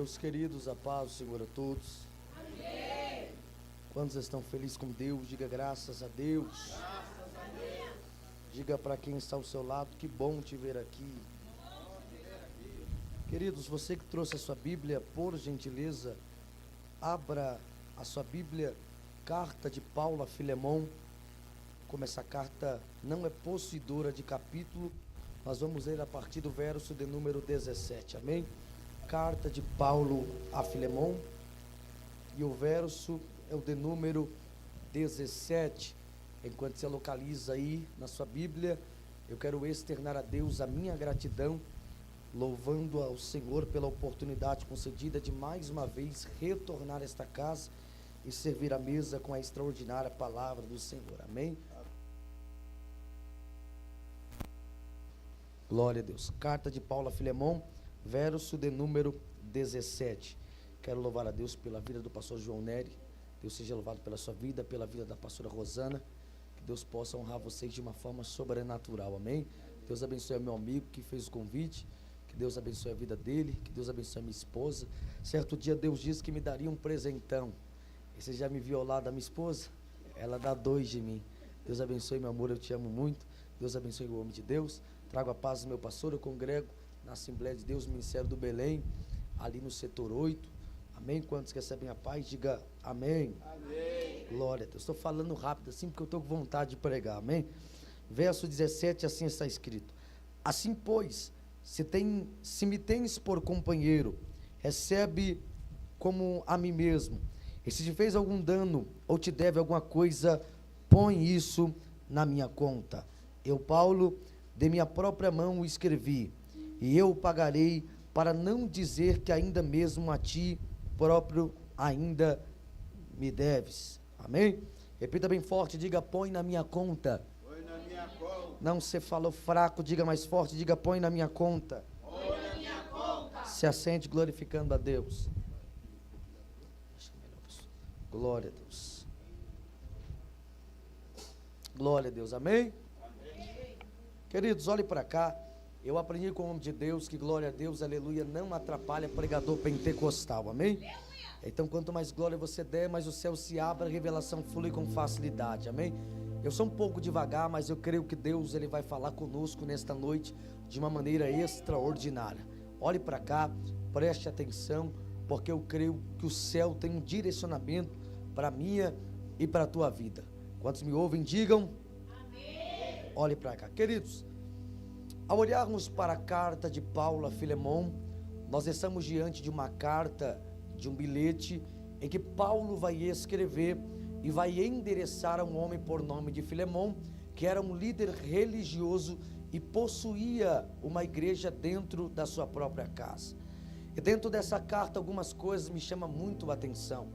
Meus queridos, a paz do Senhor a todos. Amém. Quantos estão felizes com Deus? Diga graças a Deus. Graças a Deus. Diga para quem está ao seu lado, que bom te ver aqui. Queridos, você que trouxe a sua Bíblia, por gentileza, abra a sua Bíblia, carta de Paulo a Filemão. Como essa carta não é possuidora de capítulo, nós vamos ler a partir do verso de número 17, amém? Carta de Paulo a Filemão, e o verso é o de número 17. Enquanto você localiza aí na sua Bíblia, eu quero externar a Deus a minha gratidão, louvando ao Senhor pela oportunidade concedida de mais uma vez retornar a esta casa e servir a mesa com a extraordinária palavra do Senhor, amém? Glória a Deus. Carta de Paulo a Filemão, verso de número 17. Quero louvar a Deus pela vida do pastor João Nery. Deus seja louvado pela sua vida, pela vida da pastora Rosana. Que Deus possa honrar vocês de uma forma sobrenatural, amém? Deus abençoe meu amigo que fez o convite. Que Deus abençoe a vida dele. Que Deus abençoe a minha esposa. Certo dia Deus disse que me daria um presentão. E você já me viu ao lado da minha esposa? Ela dá 2 de mim. Deus abençoe, meu amor, eu te amo muito. Deus abençoe o homem de Deus. Trago a paz do meu pastor, eu congrego na Assembleia de Deus, Ministério do Belém, ali no setor 8, amém? Quantos recebem a paz, diga amém. Amém. Glória a Deus. Estou falando rápido assim, porque eu estou com vontade de pregar, amém? Verso 17, assim está escrito: assim, pois, se me tens por companheiro, recebe como a mim mesmo, e se te fez algum dano, ou te deve alguma coisa, põe isso na minha conta. Eu, Paulo, de minha própria mão o escrevi, e eu pagarei, para não dizer que ainda mesmo a ti próprio ainda me deves. Amém? Repita bem forte, diga: põe na minha conta. Põe na minha conta. Não, você falou fraco, diga mais forte, diga: põe na minha conta. Põe na minha conta. Se assente glorificando a Deus. Glória a Deus. Glória a Deus, amém? Queridos, olhem para cá. Eu aprendi com o homem de Deus que glória a Deus, aleluia, não atrapalha pregador pentecostal, amém? Então, quanto mais glória você der, mais o céu se abre, a revelação flui com facilidade, amém? Eu sou um pouco devagar, mas eu creio que Deus ele vai falar conosco nesta noite de uma maneira extraordinária. Olhe para cá, preste atenção, porque eu creio que o céu tem um direcionamento para a minha e para a tua vida. Quantos me ouvem, digam amém. Olhe para cá, queridos. Ao olharmos para a carta de Paulo a Filemão, nós estamos diante de uma carta, de um bilhete, em que Paulo vai escrever e vai endereçar a um homem por nome de Filemão, que era um líder religioso e possuía uma igreja dentro da sua própria casa. E dentro dessa carta algumas coisas me chamam muito a atenção,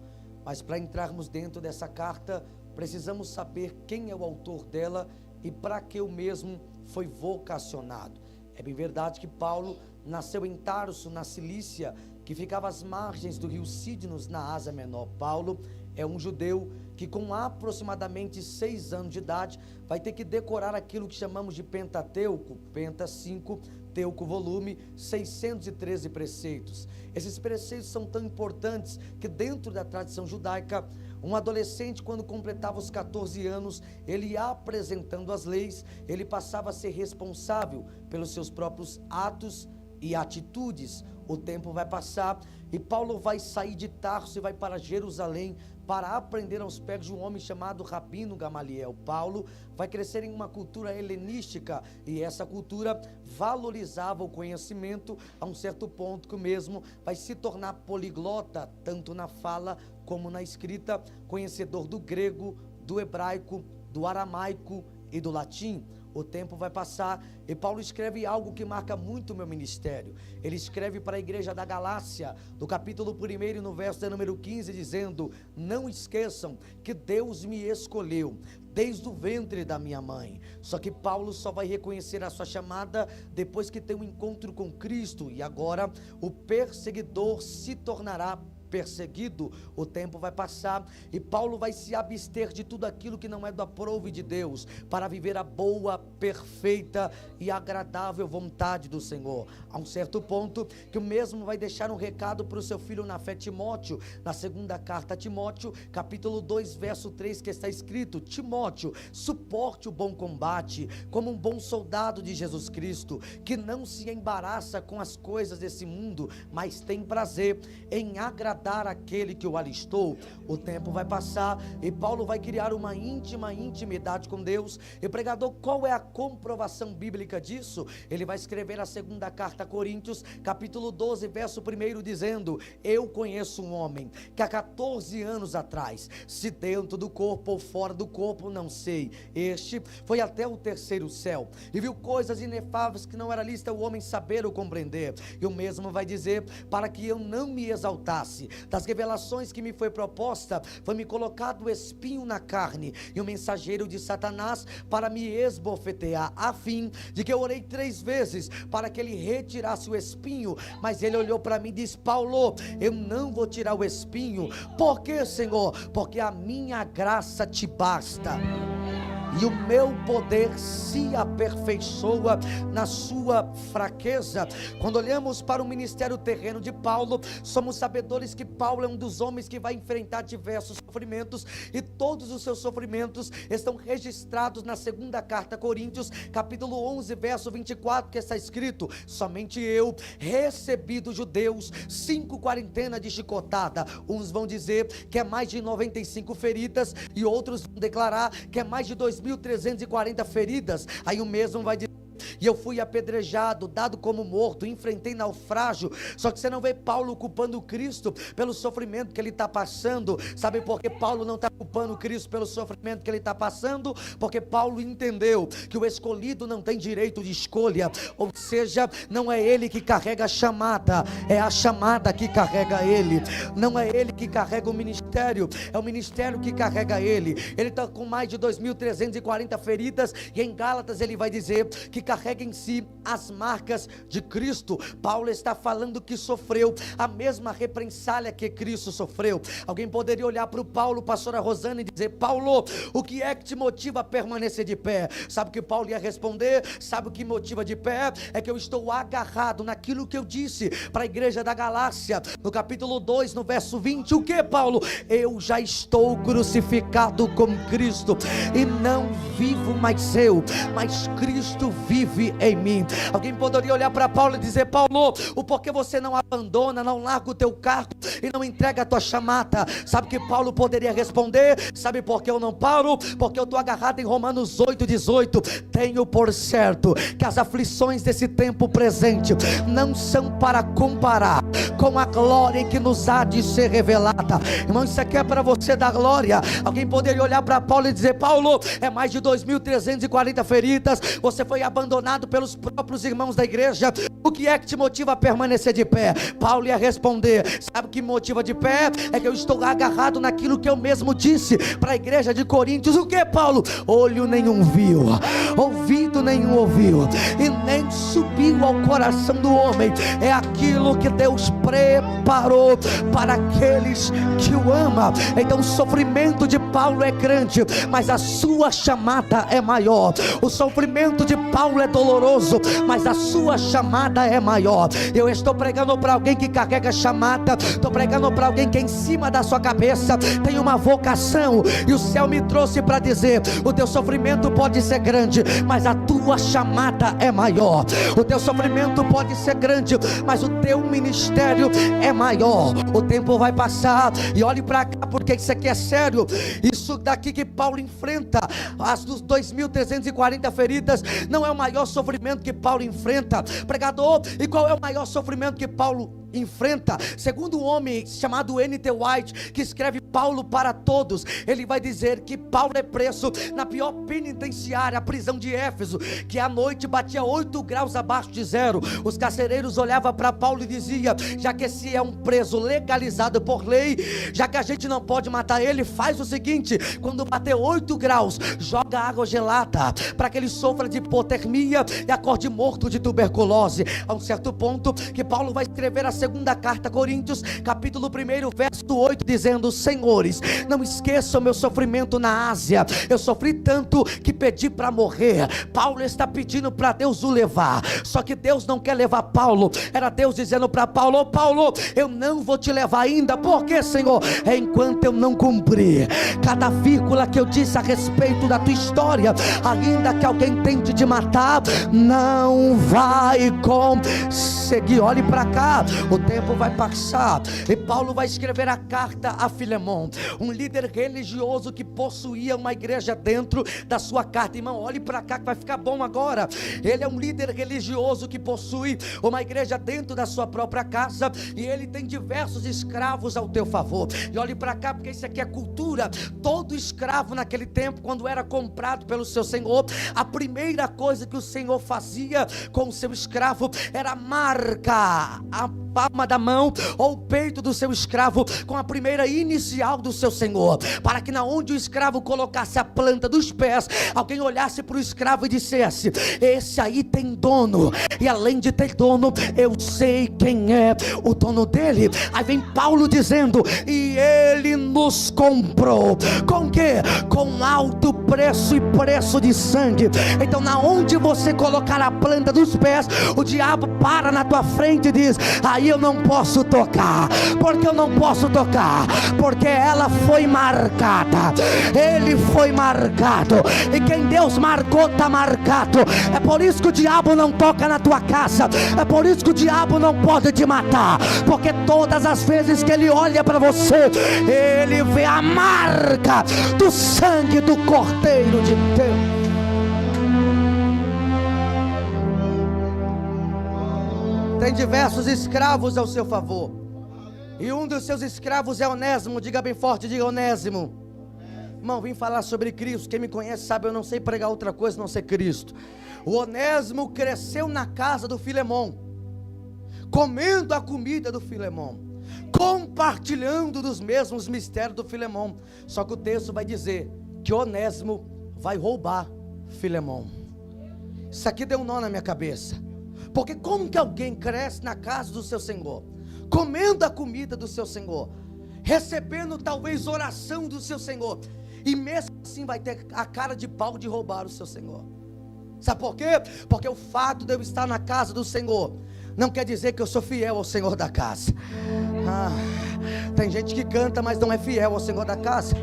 mas para entrarmos dentro dessa carta, precisamos saber quem é o autor dela e para que o mesmo foi vocacionado. É bem verdade que Paulo nasceu em Tarso, na Cilícia, que ficava às margens do rio Cídnos, na Ásia Menor. Paulo é um judeu que com aproximadamente 6 anos de idade vai ter que decorar aquilo que chamamos de Pentateuco, Penta 5, Teuco volume, 613 preceitos. Esses preceitos são tão importantes que dentro da tradição judaica, um adolescente, quando completava os 14 anos, ele apresentando as leis, ele passava a ser responsável pelos seus próprios atos e atitudes. O tempo vai passar e Paulo vai sair de Tarso e vai para Jerusalém para aprender aos pés de um homem chamado Rabino Gamaliel. Paulo vai crescer em uma cultura helenística e essa cultura valorizava o conhecimento a um certo ponto que o mesmo vai se tornar poliglota, tanto na fala como na escrita, conhecedor do grego, do hebraico, do aramaico e do latim. O tempo vai passar e Paulo escreve algo que marca muito o meu ministério. Ele escreve para a igreja da Galácia, do capítulo 1 no verso de número 15, dizendo: não esqueçam que Deus me escolheu desde o ventre da minha mãe. Só que Paulo só vai reconhecer a sua chamada depois que tem um encontro com Cristo, e agora o perseguidor se tornará perseguido, o tempo vai passar e Paulo vai se abster de tudo aquilo que não é do aprove de Deus, para viver a boa, perfeita e agradável vontade do Senhor. A um certo ponto que o mesmo vai deixar um recado para o seu filho na fé, Timóteo, na segunda carta a Timóteo, capítulo 2, verso 3, que está escrito: Timóteo, suporte o bom combate, como um bom soldado de Jesus Cristo, que não se embaraça com as coisas desse mundo, mas tem prazer em agradar aquele que o alistou. O tempo vai passar e Paulo vai criar uma íntima intimidade com Deus. E pregador, qual é a comprovação bíblica disso? Ele vai escrever a segunda carta a Coríntios, capítulo 12, verso 1, dizendo: eu conheço um homem que há 14 anos atrás, se dentro do corpo ou fora do corpo, não sei, este foi até o terceiro céu e viu coisas inefáveis que não era lícito o homem saber ou compreender. E o mesmo vai dizer: para que eu não me exaltasse das revelações que me foi proposta, foi-me colocado o espinho na carne e o mensageiro de Satanás para me esbofetear, a fim de que eu orei 3 vezes para que ele retirasse o espinho, mas ele olhou para mim e disse: Paulo, eu não vou tirar o espinho. Por quê, Senhor? Porque a minha graça te basta e o meu poder se aperfeiçoa na sua fraqueza. Quando olhamos para o ministério terreno de Paulo, somos sabedores que Paulo é um dos homens que vai enfrentar diversos sofrimentos, e todos os seus sofrimentos estão registrados na segunda carta a Coríntios, capítulo 11, verso 24, que está escrito: somente eu recebi dos judeus 5 quarentenas de chicotada. Uns vão dizer que é mais de 95 feridas, e outros vão declarar que é mais de 2.340 feridas. Aí o mesmo vai dizer: e eu fui apedrejado, dado como morto, enfrentei naufrágio. Só que você não vê Paulo culpando Cristo pelo sofrimento que ele está passando. Sabe por que Paulo não está culpando Cristo pelo sofrimento que ele está passando? Porque Paulo entendeu que o escolhido não tem direito de escolha, ou seja, não é ele que carrega a chamada, é a chamada que carrega ele. Não é ele que carrega o ministério, é o ministério que carrega ele. Ele está com mais de 2.340 feridas, e em Gálatas ele vai dizer que carrega em si as marcas de Cristo. Paulo está falando que sofreu a mesma represália que Cristo sofreu. Alguém poderia olhar para o Paulo, pastora Rosana, e dizer: Paulo, o que é que te motiva a permanecer de pé? Sabe o que Paulo ia responder? Sabe o que motiva de pé? É que eu estou agarrado naquilo que eu disse para a igreja da Galácia, no capítulo 2, no verso 20. O que, Paulo? Eu já estou crucificado com Cristo, e não vivo mais eu, mas Cristo vive em mim. Alguém poderia olhar para Paulo e dizer: Paulo, o porquê você não abandona, não larga o teu cargo e não entrega a tua chamada? Sabe que Paulo poderia responder? Sabe por que eu não paro? Porque eu estou agarrado em Romanos 8:18. Tenho por certo que as aflições desse tempo presente não são para comparar com a glória que nos há de ser revelada. Irmão, isso aqui é para você dar glória. Alguém poderia olhar para Paulo e dizer: Paulo, é mais de 2.340 feridas, você foi abandonado pelos próprios irmãos da igreja, o que é que te motiva a permanecer de pé? Paulo ia responder: sabe o que me motiva de pé? É que eu estou agarrado naquilo que eu mesmo disse para a igreja de Coríntios. O que, Paulo? Olho nenhum viu, ouvido nenhum ouviu, e nem subiu ao coração do homem, é aquilo que Deus preparou para aqueles que o amam. Então o sofrimento de Paulo é grande, mas a sua chamada é maior. O sofrimento de Paulo é doloroso, mas a sua chamada é maior. Eu estou pregando para alguém que carrega chamada, estou pregando para alguém que em cima da sua cabeça tem uma vocação, e o céu me trouxe para dizer: o teu sofrimento pode ser grande, mas a tua chamada é maior. O teu sofrimento pode ser grande, mas o teu ministério é maior. O tempo vai passar, e olhe para cá, porque isso aqui é sério. Isso daqui que Paulo enfrenta, as 2.340 feridas, não é o maior sofrimento que Paulo enfrenta. Pregador, e qual é o maior sofrimento que Paulo enfrenta? Segundo um homem chamado N.T. White, que escreve Paulo para Todos, ele vai dizer que Paulo é preso na pior penitenciária, a prisão de Éfeso, que a noite batia 8 graus abaixo de zero. Os carcereiros olhavam para Paulo e diziam: já que esse é um preso legalizado por lei, já que a gente não pode matar ele, faz o seguinte: quando bater 8 graus, joga água gelada para que ele sofra de hipotermia e acorde morto de tuberculose. A um certo ponto que Paulo vai escrever a segunda carta a Coríntios, capítulo 1, verso 8, dizendo: senhores, não esqueçam meu sofrimento na Ásia, eu sofri tanto que pedi para morrer. Paulo está pedindo para Deus o levar, só que Deus não quer levar Paulo. Era Deus dizendo para Paulo: ô Paulo, eu não vou te levar ainda. Por quê, Senhor? É enquanto eu não cumprir cada vírgula que eu disse a respeito da tua história. Ainda que alguém tente te matar, não vai conseguir. Olhe para cá, o tempo vai passar e Paulo vai escrever a carta a Filemon, um líder religioso que possuía uma igreja dentro da sua carta. Irmão, olhe para cá que vai ficar bom agora. Ele é um líder religioso que possui uma igreja dentro da sua própria casa, e ele tem diversos escravos ao teu favor. E olhe para cá, porque isso aqui é cultura. Todo escravo naquele tempo, quando era comprado pelo seu senhor, a primeira coisa que o senhor fazia com o seu escravo era marcar a palma da mão ou o peito do seu escravo com a primeira inicial do seu senhor, para que na onde o escravo colocasse a planta dos pés, alguém olhasse para o escravo e dissesse: esse aí tem dono, e além de ter dono, eu sei quem é o dono dele. Aí vem Paulo dizendo: e ele nos comprou com quê? Com alto preço e preço de sangue. Então na onde você colocar a planta dos pés, o diabo para na tua frente e diz: aí eu não posso tocar. Porque eu não posso tocar? Porque ela foi marcada, ele foi marcado, e quem Deus marcou está marcado. É por isso que o diabo não toca na tua casa, é por isso que o diabo não pode te matar, porque todas as vezes que ele olha para você, ele vê a marca do sangue do Cordeiro de Deus. Tem diversos escravos ao seu favor, e um dos seus escravos é Onésimo. Diga bem forte, diga Onésimo. Irmão, vim falar sobre Cristo. Quem me conhece sabe, eu não sei pregar outra coisa não ser Cristo. O Onésimo cresceu na casa do Filemon, comendo a comida do Filemon, compartilhando dos mesmos mistérios do Filemon. Só que o texto vai dizer que Onésimo vai roubar Filemon. Isso aqui deu um nó na minha cabeça, porque como que alguém cresce na casa do seu senhor, comendo a comida do seu senhor, recebendo talvez oração do seu senhor, e mesmo assim vai ter a cara de pau de roubar o seu senhor? Sabe por quê? Porque o fato de eu estar na casa do Senhor não quer dizer que eu sou fiel ao Senhor da casa. Tem gente que canta, mas não é fiel ao Senhor da casa.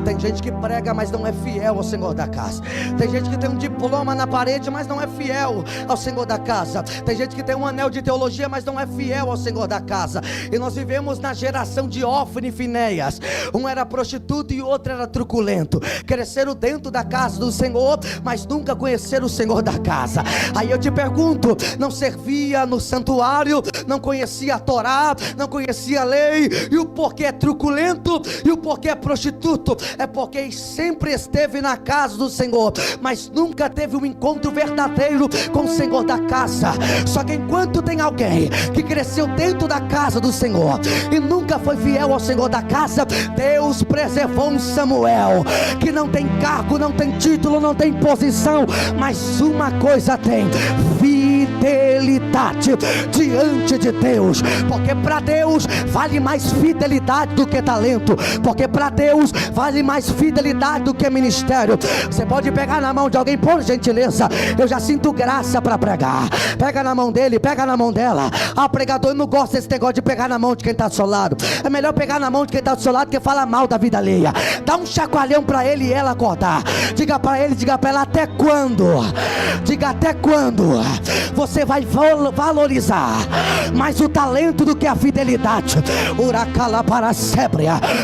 Tem gente que prega, mas não é fiel ao Senhor da casa. Tem gente que tem um diploma na parede, mas não é fiel ao Senhor da casa. Tem gente que tem um anel de teologia, mas não é fiel ao Senhor da casa. E nós vivemos na geração de Ofne e Finéias. Um era prostituto e o outro era truculento. Cresceram dentro da casa do Senhor, mas nunca conheceram o Senhor da casa. Aí eu te pergunto: não servia no santuário, não conhecia a Torá, não conhecia a lei, e o porquê é truculento, e o porquê é prostituto? É porque sempre esteve na casa do Senhor, mas nunca teve um encontro verdadeiro com o Senhor da casa. Só que enquanto tem alguém que cresceu dentro da casa do Senhor e nunca foi fiel ao Senhor da casa, Deus preservou um Samuel que não tem cargo, não tem título, não tem posição, mas uma coisa tem: fidelidade diante de Deus. Porque para Deus vale mais fidelidade do que talento, porque para Deus vale mais fidelidade do que ministério. Você pode pegar na mão de alguém, por gentileza, eu já sinto graça para pregar. Pega na mão dele, pega na mão dela. Pregador, eu não gosto desse negócio de pegar na mão de quem está do seu lado. É melhor pegar na mão de quem está do seu lado, que fala mal da vida alheia. Dá um chacoalhão para ele e ela acordar. Diga para ele, diga para ela: até quando? Diga: até quando você vai valorizar mais o talento do que a fidelidade.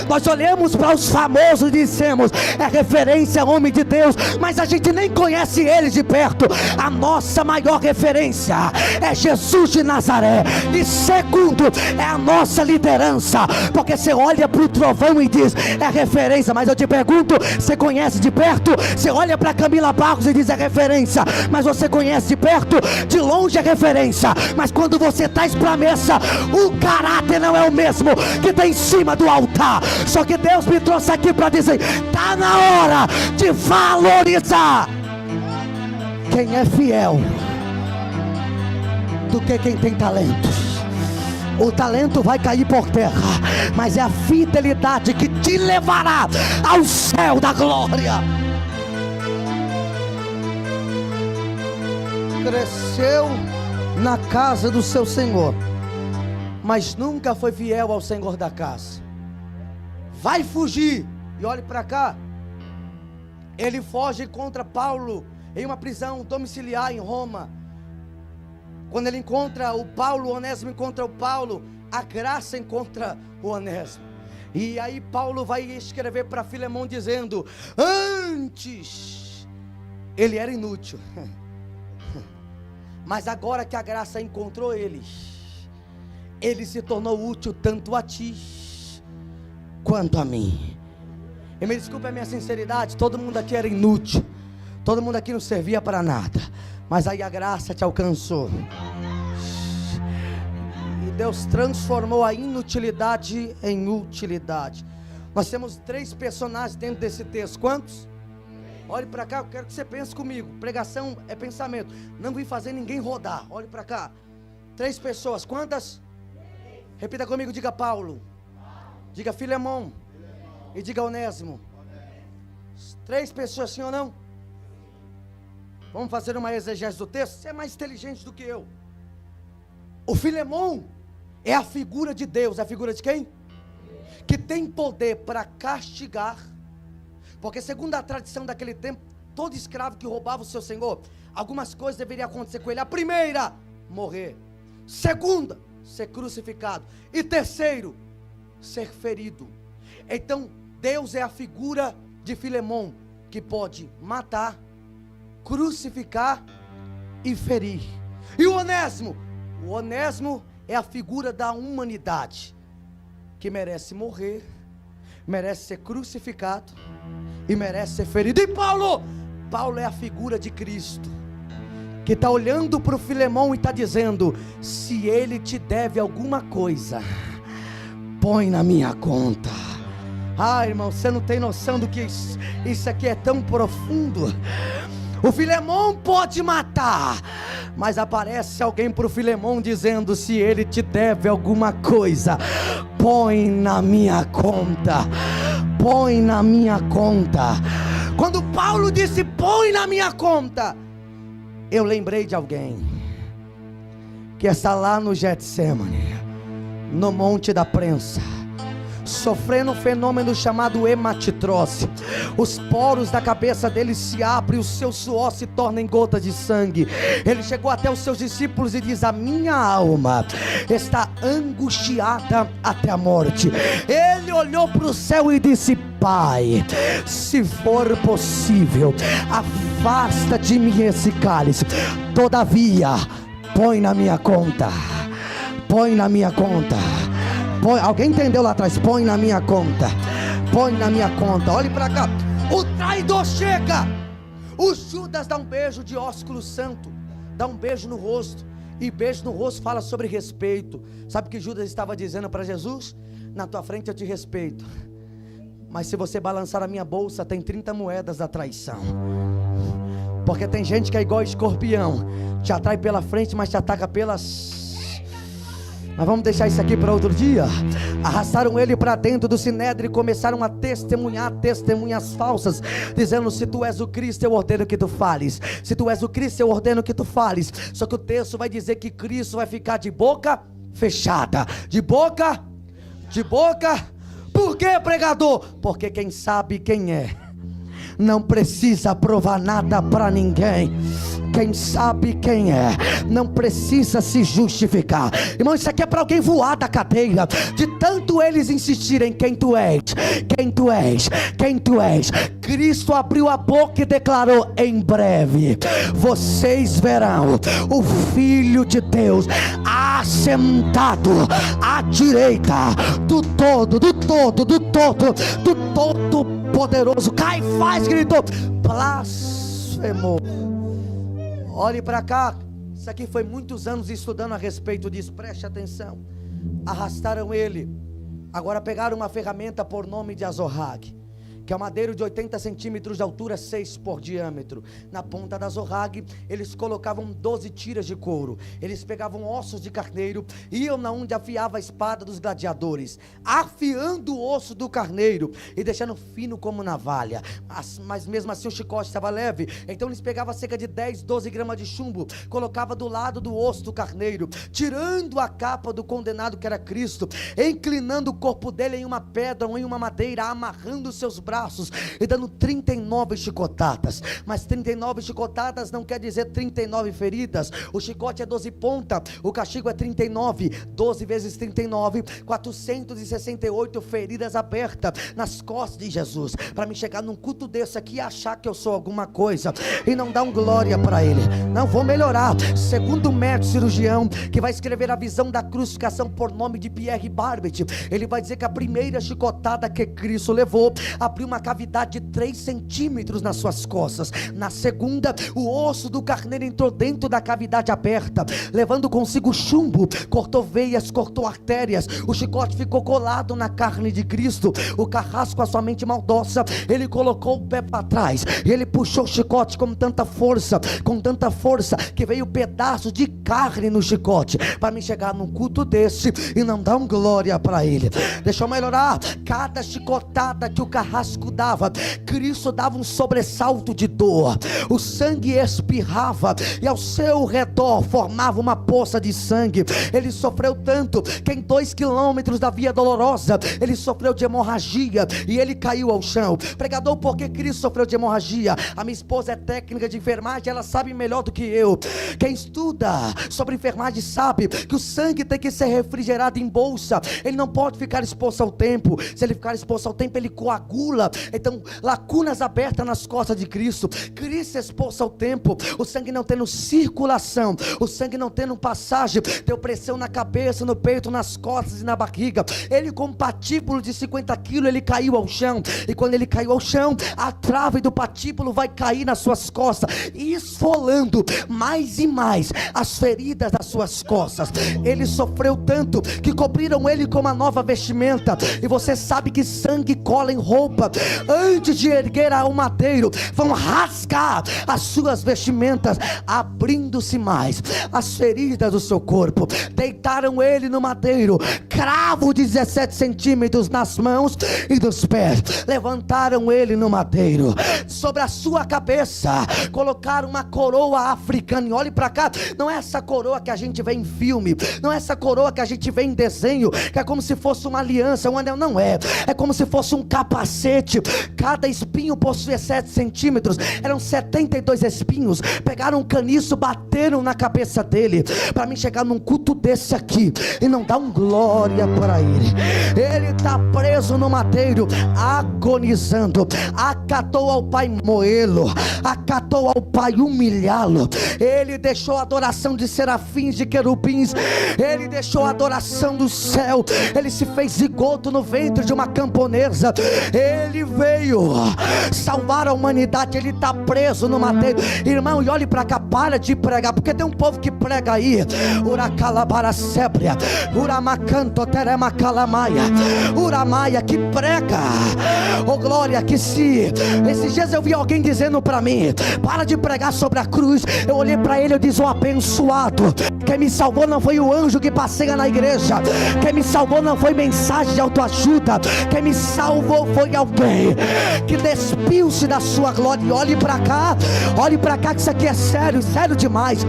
Nós olhamos para os famosos e dizemos: é referência, homem de Deus, mas a gente nem conhece eles de perto. A nossa maior referência é Jesus de Nazaré. E segundo, é a nossa liderança. Porque você olha para o trovão e diz: é referência. Mas eu te pergunto, você conhece de perto? Você olha para Camila Barros e diz: é referência. Mas você conhece de perto? De longe é referência. Mas quando você traz para a mesa, o caráter não é o mesmo que está em cima do altar. Só que Deus me trouxe aqui para dizer: está na hora de valorizar quem é fiel do que quem tem talento. O talento vai cair por terra, mas é a fidelidade que te levará ao céu da glória. Cresceu na casa do seu Senhor, mas nunca foi fiel ao Senhor da casa. Vai fugir, e olhe para cá. Ele foge contra Paulo em uma prisão domiciliar em Roma. Quando ele encontra o Paulo, o Onésimo encontra o Paulo, a graça encontra o Onésimo. E aí Paulo vai escrever para Filemão dizendo: antes ele era inútil, mas agora que a graça encontrou ele se tornou útil tanto a ti quanto a mim. E me desculpe a minha sinceridade, todo mundo aqui era inútil, todo mundo aqui não servia para nada, mas aí a graça te alcançou, e Deus transformou a inutilidade em utilidade. Nós temos 3 personagens dentro desse texto. Quantos? Olhe para cá, eu quero que você pense comigo. Pregação é pensamento, não vim fazer ninguém rodar. Olhe para cá. 3 pessoas, quantas? Repita comigo, diga Paulo, diga Filemão e diga Onésimo. 3 pessoas, sim ou não? Vamos fazer uma exegese do texto? Você é mais inteligente do que eu. O Filemão é a figura de Deus. É a figura de quem? Que tem poder para castigar. Porque segundo a tradição daquele tempo, todo escravo que roubava o seu senhor, algumas coisas deveriam acontecer com ele. A primeira, morrer. Segunda, ser crucificado. E terceiro, ser ferido. Então Deus é a figura de Filemão, que pode matar, crucificar e ferir. E o Onésimo? O Onésimo é a figura da humanidade, que merece morrer, merece ser crucificado e merece ser ferido. E Paulo? Paulo é a figura de Cristo, que está olhando para o Filemão e está dizendo: se ele te deve alguma coisa, põe na minha conta. Ah, irmão, você não tem noção do que isso aqui é tão profundo. O Filemão pode matar, mas aparece alguém para o Filemão dizendo: se ele te deve alguma coisa, põe na minha conta. Põe na minha conta. Quando Paulo disse põe na minha conta, eu lembrei de alguém que está lá no Getsemane, no Monte da Prensa, sofrendo um fenômeno chamado hematitrose. Os poros da cabeça dele se abrem, o seu suor se torna em gotas de sangue. Ele chegou até os seus discípulos e diz: a minha alma está angustiada até a morte. Ele olhou para o céu e disse: Pai, se for possível, afasta de mim esse cálice, todavia põe na minha conta. Põe na minha conta. Alguém entendeu lá atrás? Põe na minha conta. Põe na minha conta. Olhe para cá. O traidor chega. O Judas dá um beijo de ósculo santo, dá um beijo no rosto. E beijo no rosto fala sobre respeito. Sabe o que Judas estava dizendo para Jesus? Na tua frente eu te respeito, mas se você balançar a minha bolsa, tem 30 moedas da traição. Porque tem gente que é igual escorpião, te atrai pela frente, mas te ataca pelas... Mas vamos deixar isso aqui para outro dia. Arrastaram ele para dentro do sinédrio e começaram a testemunhar testemunhas falsas, dizendo: se tu és o Cristo, eu ordeno que tu fales. Se tu és o Cristo, eu ordeno que tu fales. Só que o texto vai dizer que Cristo vai ficar de boca fechada. De boca. Por que, pregador? Porque quem sabe quem é não precisa provar nada para ninguém. Quem sabe quem é, não precisa se justificar. Irmão, isso aqui é para alguém voar da cadeira, de tanto eles insistirem: quem tu és, quem tu és, quem tu és. Cristo abriu a boca e declarou: em breve vocês verão o Filho de Deus assentado à direita do Todo-Poderoso. Caifás gritou: blasfemo. Olhe para cá. Isso aqui foi muitos anos estudando a respeito disso. Preste atenção. Arrastaram ele. Agora pegaram uma ferramenta por nome de azorrague, que é um madeiro de 80 centímetros de altura, 6 por diâmetro. Na ponta da azorrague, eles colocavam 12 tiras de couro. Eles pegavam ossos de carneiro, iam na onde afiava a espada dos gladiadores, afiando o osso do carneiro e deixando fino como navalha. Mas mesmo assim o chicote estava leve. Então eles pegavam cerca de 10, 12 gramas de chumbo, colocava do lado do osso do carneiro, tirando a capa do condenado que era Cristo, inclinando o corpo dele em uma pedra ou em uma madeira, amarrando seus braços e dando 39 chicotadas. Mas 39 chicotadas não quer dizer 39 feridas. O chicote é 12 pontas, o castigo é 39. 12 vezes 39, 468 feridas abertas nas costas de Jesus. Para me chegar num culto desse aqui e achar que eu sou alguma coisa e não dar um glória para ele, não vou melhorar. Segundo o médico cirurgião que vai escrever a visão da crucificação por nome de Pierre Barbet, ele vai dizer que a primeira chicotada que Cristo levou abriu uma cavidade de 3 centímetros nas suas costas. Na segunda, o osso do carneiro entrou dentro da cavidade aberta, levando consigo chumbo, cortou veias, cortou artérias. O chicote ficou colado na carne de Cristo. O carrasco, a sua mente maldosa, ele colocou o pé para trás e ele puxou o chicote com tanta força, que veio pedaço de carne no chicote. Para me chegar num culto desse e não dar um glória para ele, deixa eu melhorar. Cada chicotada que o carrasco dava, Cristo dava um sobressalto de dor, o sangue espirrava e ao seu redor formava uma poça de sangue. Ele sofreu tanto que em 2 quilômetros da via dolorosa ele sofreu de hemorragia e ele caiu ao chão. Pregador, por que Cristo sofreu de hemorragia? A minha esposa é técnica de enfermagem, ela sabe melhor do que eu. Quem estuda sobre enfermagem sabe que o sangue tem que ser refrigerado em bolsa, ele não pode ficar exposto ao tempo. Se ele ficar exposto ao tempo, ele coagula. Então, lacunas abertas nas costas de Cristo. Cristo exposto ao tempo, o sangue não tendo circulação, o sangue não tendo passagem, deu pressão na cabeça, no peito, nas costas e na barriga. Ele, com um patíbulo de 50 quilos, ele caiu ao chão. E quando ele caiu ao chão, a trave do patíbulo vai cair nas suas costas, esfolando mais e mais as feridas das suas costas. Ele sofreu tanto que cobriram ele com uma nova vestimenta. E você sabe que sangue cola em roupa. Antes de erguer ao madeiro, vão rasgar as suas vestimentas, abrindo-se mais as feridas do seu corpo. Deitaram ele no madeiro, cravo de 17 centímetros nas mãos e nos pés. Levantaram ele no madeiro. Sobre a sua cabeça colocaram uma coroa africana. E olhe para cá, não é essa coroa que a gente vê em filme, não é essa coroa que a gente vê em desenho, que é como se fosse uma aliança, um anel. Não é, é como se fosse um capacete. Cada espinho possuía 7 centímetros, eram 72 espinhos. Pegaram um caniço, bateram na cabeça dele. Para mim chegar num culto desse aqui e não dar um glória para ele. Ele está preso no madeiro, agonizando. Acatou ao Pai moê-lo, acatou ao Pai humilhá-lo. Ele deixou a adoração de serafins, de querubins, ele deixou a adoração do céu. Ele se fez zigoto no ventre de uma camponesa. Ele veio salvar a humanidade. Ele está preso no madeiro. Irmão, e olhe para cá, para de pregar, porque tem um povo que prega aí, uracalabaracébria, uramacanto teremacalamaya, uramaia, que prega, oh glória, que se esses dias eu vi alguém dizendo para mim, para de pregar sobre a cruz. Eu olhei para ele, eu disse: o abençoado, quem me salvou não foi o anjo que passeia na igreja, quem me salvou não foi mensagem de autoajuda, quem me salvou foi alguém alguém que despiu-se da sua glória. E olhe para cá, que isso aqui é sério, sério demais.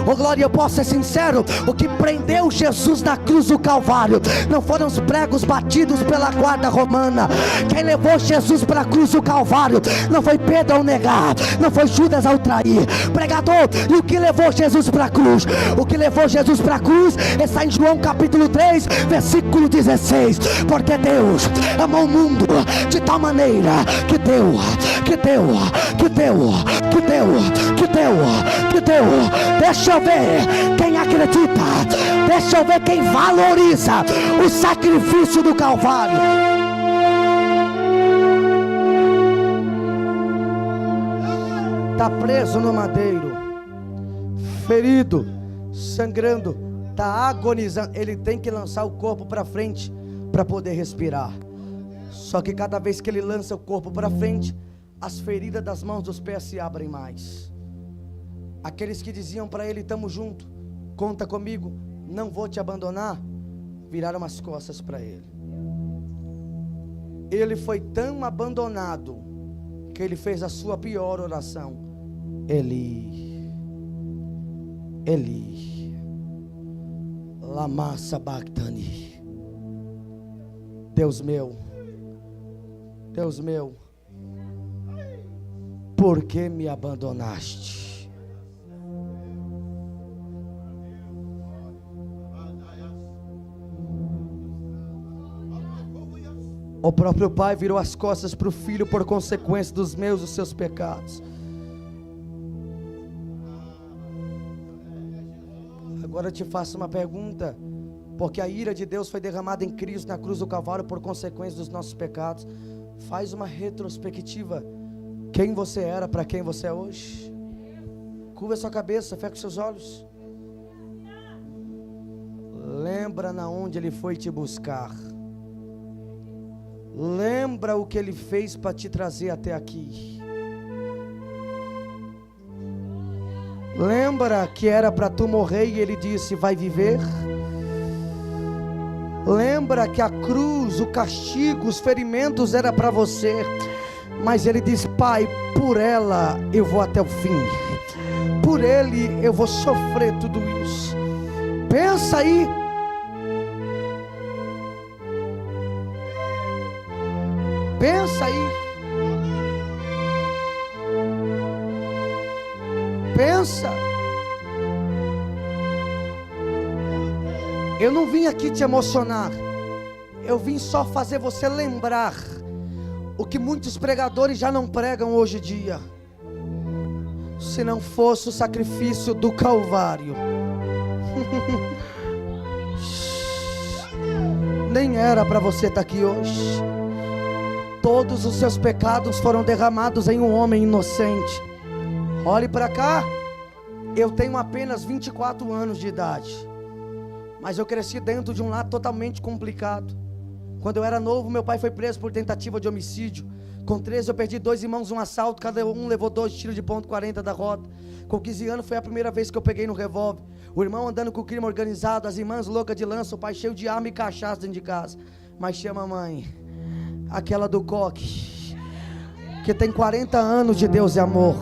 Oh glória, eu posso ser sincero, o que prendeu Jesus na cruz do Calvário não foram os pregos batidos pela guarda romana. Quem levou Jesus para a cruz do Calvário não foi Pedro ao negar, não foi Judas ao trair. Pregador, e o que levou Jesus para a cruz? O que levou Jesus para a cruz está em João capítulo 3, versículo 16. Porque Deus amou o mundo de tal maneira que deu. Deixa eu ver quem acredita, deixa eu ver quem valoriza o sacrifício do Calvário. Está preso no madeiro, ferido, sangrando, está agonizando. Ele tem que lançar o corpo para frente para poder respirar. Só que cada vez que ele lança o corpo para frente, as feridas das mãos dos pés se abrem mais. Aqueles que diziam para ele: estamos juntos, conta comigo, não vou te abandonar, viraram as costas para ele. Ele foi tão abandonado que ele fez a sua pior oração: Eli, Eli, lama sabachthani. Deus meu, por que me abandonaste? O próprio pai virou as costas para o filho por consequência dos meus e seus pecados. Agora eu te faço uma pergunta: porque a ira de Deus foi derramada em Cristo na cruz do Calvário por consequência dos nossos pecados. Faz uma retrospectiva. Quem você era para quem você é hoje. Curva sua cabeça, feche seus olhos. Lembra na onde Ele foi te buscar. Lembra o que Ele fez para te trazer até aqui. Lembra que era para tu morrer e Ele disse: vai viver. Lembra que a cruz, o castigo, os ferimentos era para você, mas Ele disse: Pai, por ela eu vou até o fim, por Ele eu vou sofrer tudo isso. Pensa aí. Pensa aí. Pensa. Eu não vim aqui te emocionar. Eu vim só fazer você lembrar o que muitos pregadores já não pregam hoje em dia. Se não fosse o sacrifício do Calvário, nem era para você estar aqui hoje. Todos os seus pecados foram derramados em um homem inocente. Olhe para cá. Eu tenho apenas 24 anos de idade, mas eu cresci dentro de um lar totalmente complicado. Quando eu era novo, meu pai foi preso por tentativa de homicídio. Com 13 eu perdi 2 irmãos num assalto, cada um levou 2 tiros de ponto .40 da rota. Com 15 anos foi a primeira vez que eu peguei no revólver. O irmão andando com o crime organizado, as irmãs loucas de lança, o pai cheio de arma e cachaça dentro de casa. Mas chama a mãe, aquela do coque, que tem 40 anos de Deus e amor,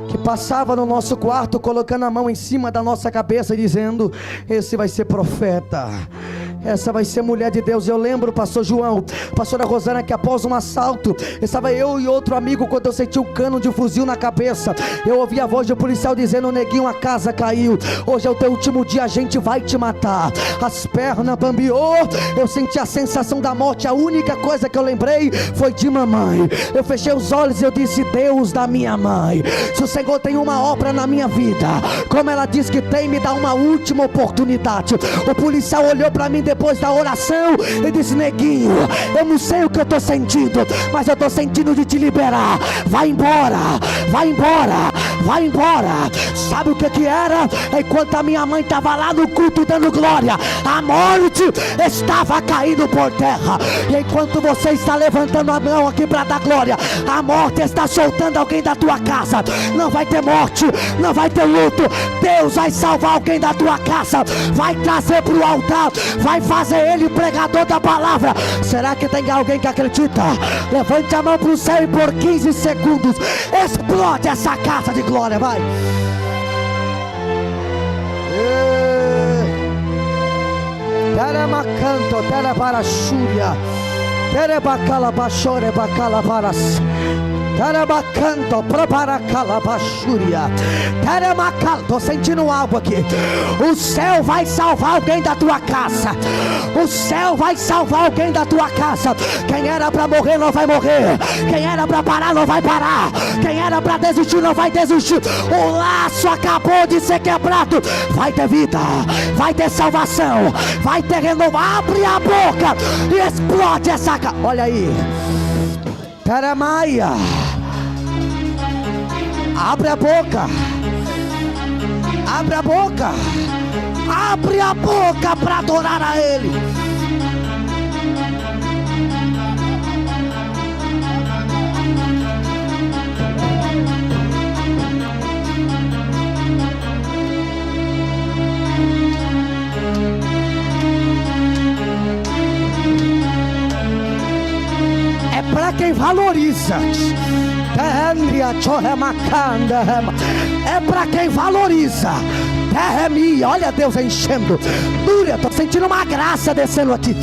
que passava no nosso quarto colocando a mão em cima da nossa cabeça dizendo: esse vai ser profeta, essa vai ser mulher de Deus. Eu lembro, pastor João, pastora Rosana, que após um assalto, estava eu e outro amigo, quando eu senti um cano de fuzil na cabeça, eu ouvi a voz do policial dizendo: neguinho, a casa caiu, hoje é o teu último dia, a gente vai te matar. As pernas bambiou, eu senti a sensação da morte. A única coisa que eu lembrei foi de mamãe. Eu fechei os olhos e eu disse: Deus da minha mãe, se o Senhor tem uma obra na minha vida, como ela diz que tem, me dá uma última oportunidade. O policial olhou para mim depois da oração e disse: neguinho, eu não sei o que eu estou sentindo, mas eu estou sentindo de te liberar. Vai embora, vai embora. vai embora. Sabe o que era? Enquanto a minha mãe estava lá no culto dando glória, a morte estava caindo por terra. E enquanto você está levantando a mão aqui para dar glória, a morte está soltando alguém da tua casa. Não vai ter morte, não vai ter luto. Deus vai salvar alguém da tua casa, vai trazer para o altar, vai fazer ele pregador da palavra. Será que tem alguém que acredita? Levante a mão para o céu e por 15 segundos explode essa casa de glória, vai. Teremacanto, terebarachúria, terebacalabachore, bacalabaras. Tarabacanto, probaracalabachúria. Teremacal, tô sentindo algo aqui. O céu vai salvar alguém da tua casa. O céu vai salvar alguém da tua casa. Quem era para morrer não vai morrer. Quem era para parar não vai parar. Quem era para desistir não vai desistir. O laço acabou de ser quebrado. Vai ter vida, vai ter salvação, vai ter renovo. Abre a boca e explode essa casa. Olha aí. Teremaia. Abre a boca. Abre a boca. Abre a boca para adorar a Ele. É para quem valoriza. É para quem valoriza. Olha Deus enchendo. Estou sentindo uma graça descendo aqui.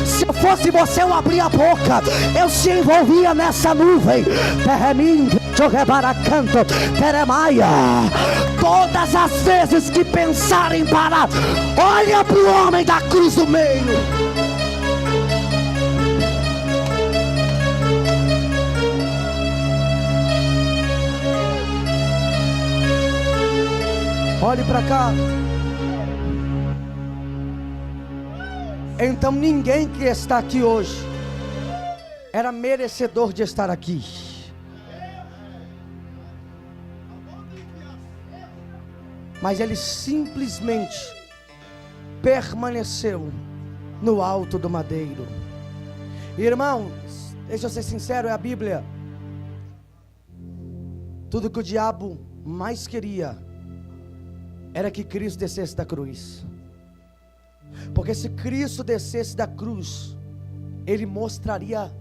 Se eu fosse você, eu abria a boca, eu se envolvia nessa nuvem. Todas as vezes que pensar em parar, olha para o homem da cruz do meio. Olhe para cá. Então ninguém que está aqui hoje era merecedor de estar aqui. Mas ele simplesmente permaneceu no alto do madeiro. Irmãos, deixa eu ser sincero, é a Bíblia. Tudo que o diabo mais queria era que Cristo descesse da cruz. Porque se Cristo descesse da cruz, Ele mostraria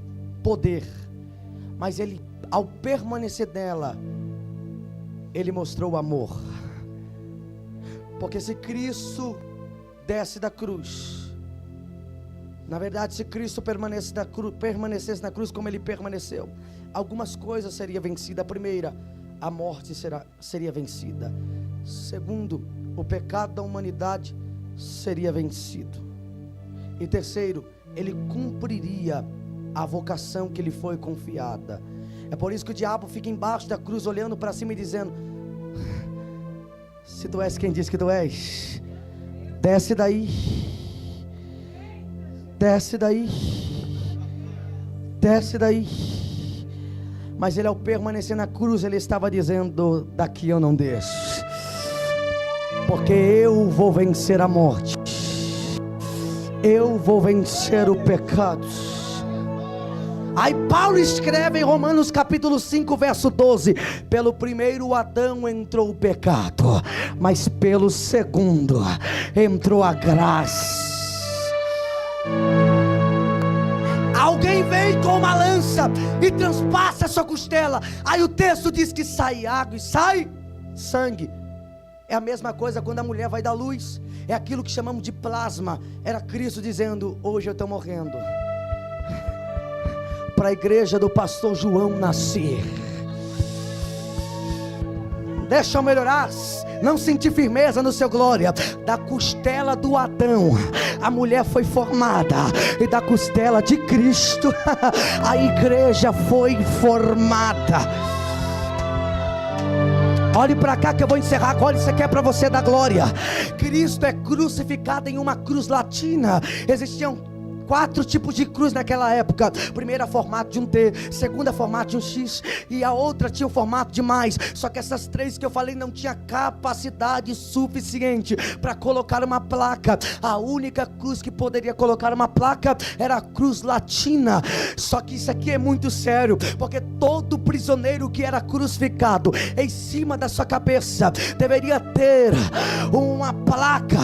poder. Mas Ele, ao permanecer nela, Ele mostrou amor. Porque se Cristo desce da cruz, na verdade, se Cristo permanecesse na cruz como Ele permaneceu, algumas coisas seriam vencidas. A primeira, a morte seria vencida. Segundo, o pecado da humanidade seria vencido. E terceiro, Ele cumpriria a vocação que lhe foi confiada. É por isso que o diabo fica embaixo da cruz, olhando para cima e dizendo: se tu és quem diz que tu és, desce daí, desce daí, desce daí. Mas ele, ao permanecer na cruz, ele estava dizendo: daqui eu não desço, porque eu vou vencer a morte, eu vou vencer o pecado. Aí Paulo escreve em Romanos capítulo 5 verso 12: pelo primeiro Adão entrou o pecado, mas pelo segundo entrou a graça. Alguém vem com uma lança e transpassa a sua costela. Aí o texto diz que sai água e sai sangue. É a mesma coisa quando a mulher vai dar luz. É aquilo que chamamos de plasma. Era Cristo dizendo: hoje eu estou morrendo para a igreja do pastor João nascer. Deixa eu melhorar. Não senti firmeza no seu glória. Da costela do Adão a mulher foi formada, e da costela de Cristo a igreja foi formada. Olhe para cá que eu vou encerrar. Olha, isso aqui é para você da glória. Cristo é crucificado em uma cruz latina. Existiam 4 tipos de cruz naquela época. Primeira formato de um T, segunda formato de um X, e a outra tinha o formato de mais. Só que essas 3 que eu falei não tinha capacidade suficiente para colocar uma placa. A única cruz que poderia colocar uma placa era a cruz latina. Só que isso aqui é muito sério, porque todo prisioneiro que era crucificado, em cima da sua cabeça deveria ter uma placa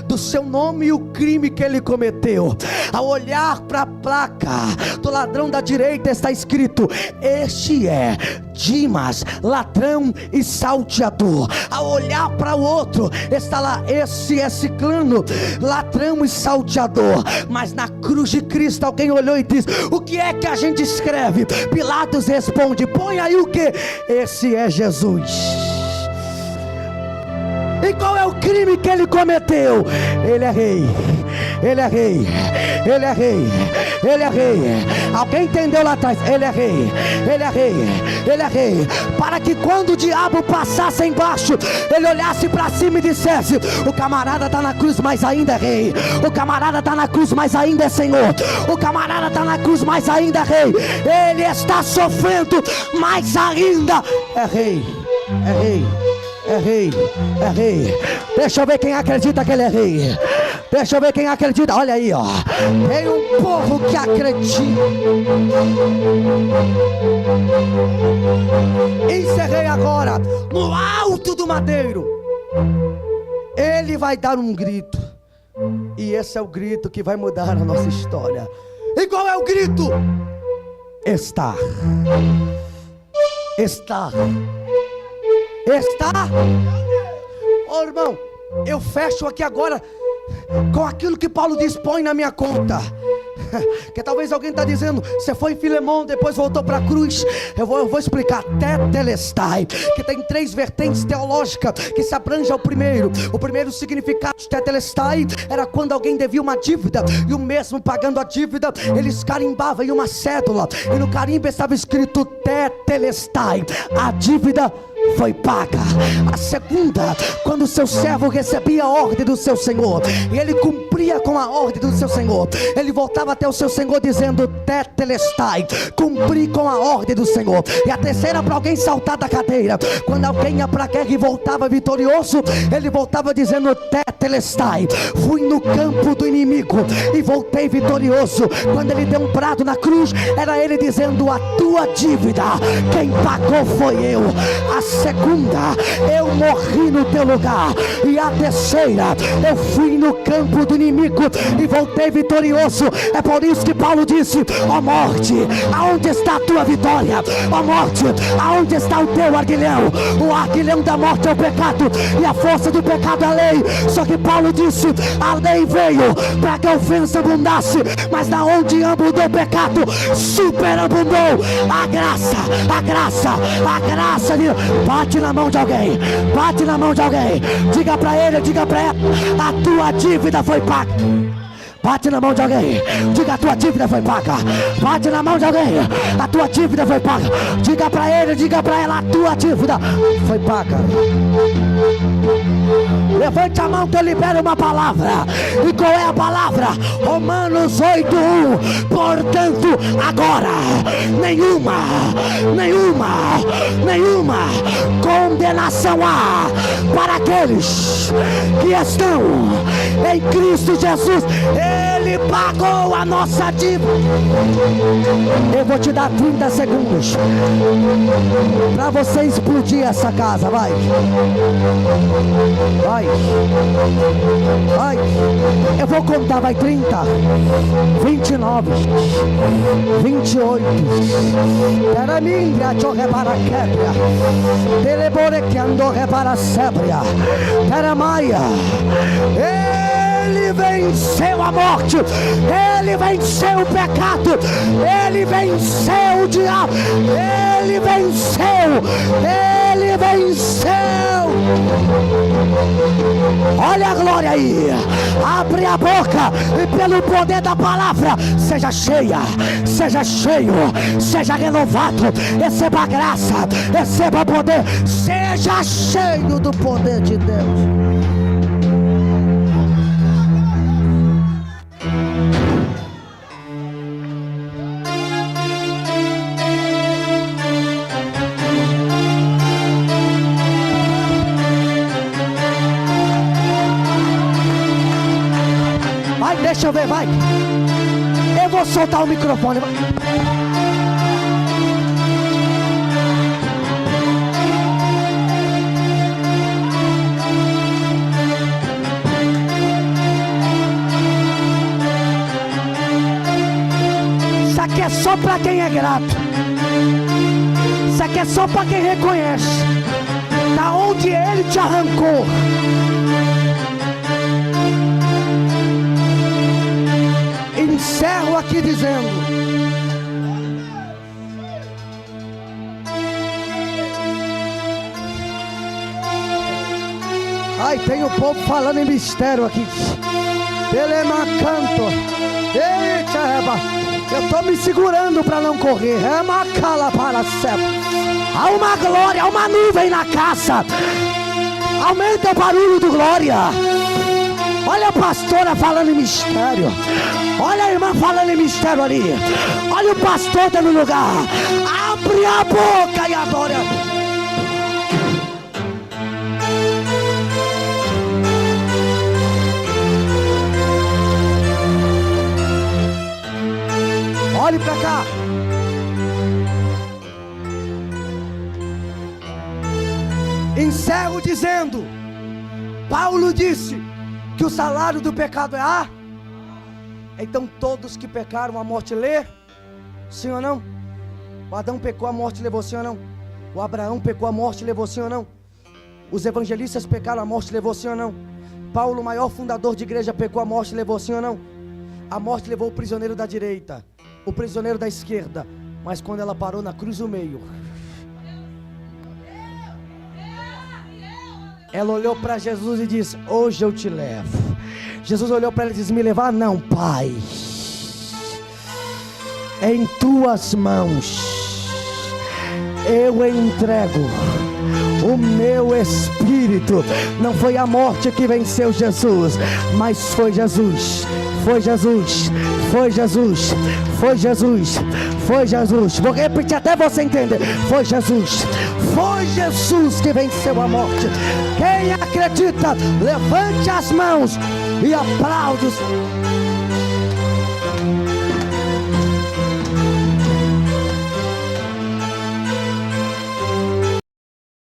do seu nome e o crime que ele cometeu. Ao olhar para a placa do ladrão da direita está escrito: este é Dimas, ladrão e salteador. Ao olhar para o outro está lá: esse é Ciclano, ladrão e salteador. Mas na cruz de Cristo alguém olhou e disse: o que é que a gente escreve? Pilatos responde: põe aí o que? Esse é Jesus. E qual é o crime que ele cometeu? Ele é rei, ele é rei, ele é rei, ele é rei. Alguém entendeu lá atrás? Ele é rei, ele é rei, ele é rei. Para que quando o diabo passasse embaixo, ele olhasse para cima e dissesse: o camarada está na cruz, mas ainda é rei. O camarada está na cruz, mas ainda é Senhor. O camarada está na cruz, mas ainda é rei. Ele está sofrendo, mas ainda é rei, é rei. É rei, é rei. Deixa eu ver quem acredita que ele é rei. Deixa eu ver quem acredita. Olha aí, ó. Tem um povo que acredita. Encerrei agora. No alto do madeiro, ele vai dar um grito. E esse é o grito que vai mudar a nossa história. E qual é o grito? Está. Está. Está. Ô irmão, eu fecho aqui agora com aquilo que Paulo diz: põe na minha conta. Que talvez alguém está dizendo: você foi em Filemão, depois voltou para a cruz. Eu vou explicar. Tetelestai, que tem 3 vertentes teológicas que se abrange ao primeiro. O primeiro significado de tetelestai era quando alguém devia uma dívida, e o mesmo pagando a dívida, eles carimbavam em uma cédula, e no carimbo estava escrito tetelestai: a dívida foi paga. A segunda, quando o seu servo recebia a ordem do seu senhor, e ele cumpria com a ordem do seu senhor, ele voltava até o seu senhor dizendo: tetelestai, cumpri com a ordem do Senhor. E a terceira, para alguém saltar da cadeira, quando alguém ia para a guerra e voltava vitorioso, ele voltava dizendo: tetelestai, fui no campo do inimigo e voltei vitorioso. Quando ele deu um brado na cruz, era ele dizendo: a tua dívida, quem pagou foi eu. A segunda, eu morri no teu lugar. E a terceira, eu fui no campo do inimigo e voltei vitorioso. É por isso que Paulo disse: ó morte, aonde está a tua vitória? Ó morte, aonde está o teu aguilhão? O aguilhão da morte é o pecado, e a força do pecado é a lei. Só que Paulo disse: a lei veio para que a ofensa abundasse, mas na onde abundou o pecado, superabundou a graça, a graça, a graça de... Bate na mão de alguém, bate na mão de alguém, diga para ele, diga para ela: a tua dívida foi paga. Bate na mão de alguém, diga: a tua dívida foi paga. Bate na mão de alguém: a tua dívida foi paga. Diga para ele, diga para ela: a tua dívida foi paga. Levante a mão que eu libero uma palavra. E qual é a palavra? Romanos 8:1. Portanto, agora nenhuma condenação há para aqueles que estão em Cristo Jesus. Ele pagou a nossa dívida. Eu vou te dar 30 segundos para você explodir essa casa. Vai. Vai. Vai. Eu vou contar. Vai. 30, 29, 28. Teramindria cho repara quebra. Telebore que andou repara sebria. Teramaia. Ele venceu a morte, ele venceu o pecado, ele venceu o diabo, ele venceu. Olha a glória aí. Abre a boca e pelo poder da palavra seja cheia, seja cheio, seja renovado. Receba a graça, receba poder, seja cheio do poder de Deus. Deixa eu ver, vai. Eu vou soltar o microfone. Vai. Isso aqui é só para quem é grato. Isso aqui é só para quem reconhece. Da onde Ele te arrancou. Encerro aqui dizendo: ai, tem o povo falando em mistério aqui. Telemacanto. Eita, eu estou me segurando para não correr. É uma cala para sempre. Há uma glória, há uma nuvem na casa. Aumenta o barulho do glória. Olha a pastora falando em mistério. Olha a irmã falando em mistério ali. Olha o pastor dando lugar. Abre a boca e adora. Olhe para cá. Encerro dizendo: Paulo disse que o salário do pecado é a... Então todos que pecaram, a morte lê? Sim ou não? O Adão pecou, a morte levou, sim ou não? O Abraão pecou, a morte levou, sim ou não? Os evangelistas pecaram, a morte levou, sim ou não? Paulo, o maior fundador de igreja, pecou, a morte levou, sim ou não? A morte levou o prisioneiro da direita, o prisioneiro da esquerda, mas quando ela parou na cruz do meio, ela olhou para Jesus e disse: hoje eu te levo. Jesus olhou para ela e disse: me levar não, Pai, em tuas mãos eu entrego o meu espírito. Não foi a morte que venceu Jesus, mas foi Jesus. Foi Jesus, foi Jesus, foi Jesus, foi Jesus. Vou repetir até você entender. Foi Jesus, foi Jesus que venceu a morte. Quem acredita, levante as mãos e aplaude.